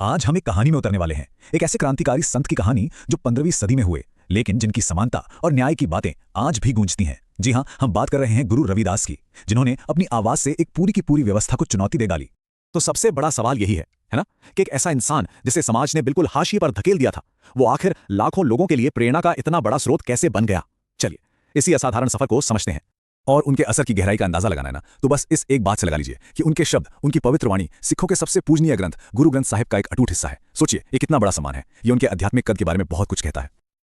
आज हम एक कहानी में उतरने वाले हैं, एक ऐसे क्रांतिकारी संत की कहानी जो 15वीं सदी में हुए, लेकिन जिनकी समानता और न्याय की बातें आज भी गूंजती हैं। जी हां, हम बात कर रहे हैं गुरु रविदास की, जिन्होंने अपनी आवाज से एक पूरी की पूरी व्यवस्था को चुनौती दे डाली। तो सबसे बड़ा सवाल यही है ना, कि एक ऐसा इंसान जिसे समाज ने बिल्कुल हाशिए पर धकेल दिया था, वो आखिर लाखों लोगों के लिए प्रेरणा का इतना बड़ा स्रोत कैसे बन गया। चलिए इसी असाधारण सफर को समझते हैं और उनके असर की गहराई का अंदाजा लगाना है ना, तो बस इस एक बात से लगा लीजिए कि उनके शब्द, उनकी पवित्र वाणी सिखों के सबसे पूजनीय ग्रंथ गुरु ग्रंथ साहिब का एक अटूट हिस्सा है। सोचिए ये कितना बड़ा सम्मान है, ये उनके आध्यात्मिक कद के बारे में बहुत कुछ कहता है।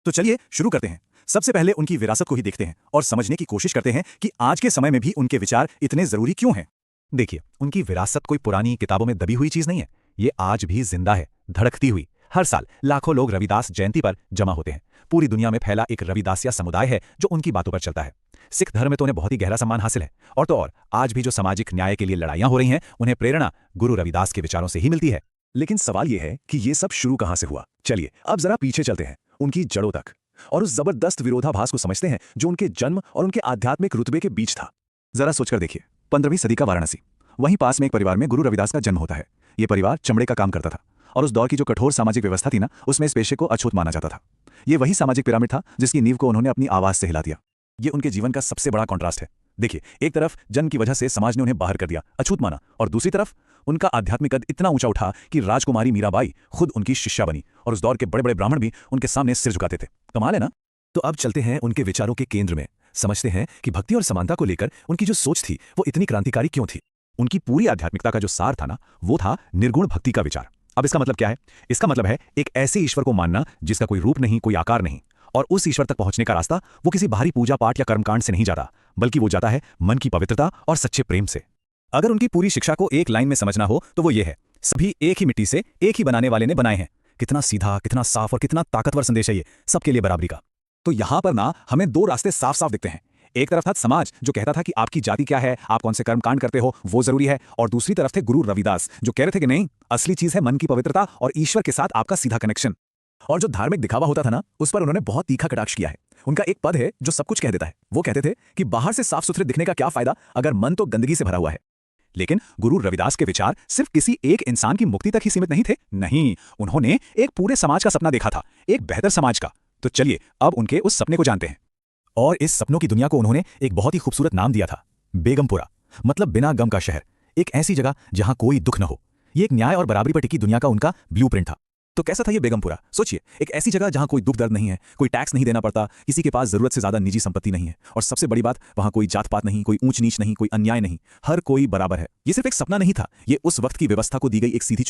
तो चलिए शुरू करते हैं। सबसे पहले उनकी विरासत को ही देखते हैं और समझने की कोशिश करते हैं कि आज के समय में भी उनके विचार इतने जरूरी क्यों हैं। देखिए, उनकी विरासत कोई पुरानी किताबों में दबी हुई चीज नहीं है, ये आज भी जिंदा है, धड़कती हुई। हर साल लाखों लोग रविदास जयंती पर जमा होते हैं। पूरी दुनिया में फैला एक रविदासिया समुदाय है जो उनकी बातों पर चलता है। सिख धर्म में तो उन्हें बहुत ही गहरा सम्मान हासिल है, और तो और आज भी जो सामाजिक न्याय के लिए लड़ाइयां हो रही हैं, उन्हें प्रेरणा गुरु रविदास के विचारों से ही मिलती है। लेकिन सवाल यह है कि ये सब शुरू कहां से हुआ। चलिए अब जरा पीछे चलते हैं, उनकी जड़ों तक, और उस जबरदस्त विरोधाभास को समझते हैं जो उनके जन्म और उनके आध्यात्मिक रुतबे के बीच था। जरा सोचकर देखिए, 15वीं सदी का वाराणसी, वहीं पास में एक परिवार में गुरु रविदास का जन्म होता है। ये परिवार चमड़े का काम करता था, और उस दौर की जो कठोर सामाजिक व्यवस्था थी ना, उसमें इस पेशे को अछूत माना जाता था। ये वही सामाजिक पिरामिड था जिसकी नींव को उन्होंने अपनी आवाज से हिला दिया। ये उनके जीवन का सबसे बड़ा कॉन्ट्रास्ट है। देखिए, एक तरफ जन्म की वजह से समाज ने उन्हें बाहर कर दिया, अछूत माना, और दूसरी तरफ उनका आध्यात्मिक कद इतना ऊंचा उठा कि राजकुमारी मीराबाई खुद उनकी शिष्या बनी, और उस दौर के बड़े बड़े ब्राह्मण भी उनके सामने सिर झुकाते थे। कमाल है ना। तो अब चलते हैं उनके विचारों के केंद्र में, समझते हैं कि भक्ति और समानता को लेकर उनकी जो सोच थी वो इतनी क्रांतिकारी क्यों थी। उनकी पूरी आध्यात्मिकता का जो सार था ना, वो था निर्गुण भक्ति का विचार। अब इसका मतलब क्या है? इसका मतलब है एक ऐसे ईश्वर को मानना जिसका कोई रूप नहीं, कोई आकार नहीं, और उस ईश्वर तक पहुंचने का रास्ता वो किसी बाहरी पूजा पाठ या कर्मकांड से नहीं जाता, बल्कि वो जाता है मन की पवित्रता और सच्चे प्रेम से। अगर उनकी पूरी शिक्षा को एक लाइन में समझना हो तो वो ये है, सभी एक ही मिट्टी से एक ही बनाने वाले ने बनाए हैं। कितना सीधा, कितना साफ और कितना ताकतवर संदेश है ये, सबके लिए बराबरी का। तो यहां पर ना हमें दो रास्ते साफ साफ दिखते हैं। एक तरफ था समाज जो कहता था कि आपकी जाति क्या है, आप कौन से कर्मकांड करते हो, वो जरूरी है, और दूसरी तरफ थे गुरु रविदास जो कह रहे थे कि नहीं, असली चीज है मन की पवित्रता और ईश्वर के साथ आपका सीधा कनेक्शन। और जो धार्मिक दिखावा होता था ना, उस पर उन्होंने बहुत तीखा कटाक्ष किया है। उनका एक पद है जो सब कुछ कह देता है। वो कहते थे कि बाहर से साफ सुथरे दिखने का क्या फायदा अगर मन तो गंदगी से भरा हुआ है। लेकिन गुरु रविदास के विचार सिर्फ किसी एक इंसान की मुक्ति तक ही सीमित नहीं थे। नहीं, उन्होंने एक पूरे समाज का सपना देखा था, एक बेहतर समाज का। तो चलिए अब उनके उस सपने को जानते हैं। और इस सपनों की दुनिया को उन्होंने एक बहुत ही खूबसूरत नाम दिया था, बेगमपुरा, मतलब बिना गम का शहर। एक ऐसी जगह जहां कोई दुख न हो। ये एक न्याय और बराबरी पर टिकी दुनिया का उनका ब्लूप्रिंट था। तो कैसा था ये बेगमपुरा? सोचिए, एक ऐसी जगह जहां कोई दुख दर्द नहीं है, कोई टैक्स नहीं देना पड़ता, किसी के पास जरूरत से ज्यादा निजी संपत्ति नहीं है, और सबसे बड़ी बात, वहां कोई जात पात नहीं, कोई ऊंच नीच नहीं, कोई अन्याय नहीं, हर कोई बराबर है। ये सिर्फ एक सपना नहीं था, ये उस वक्त की व्यवस्था को दी गई एक सीधी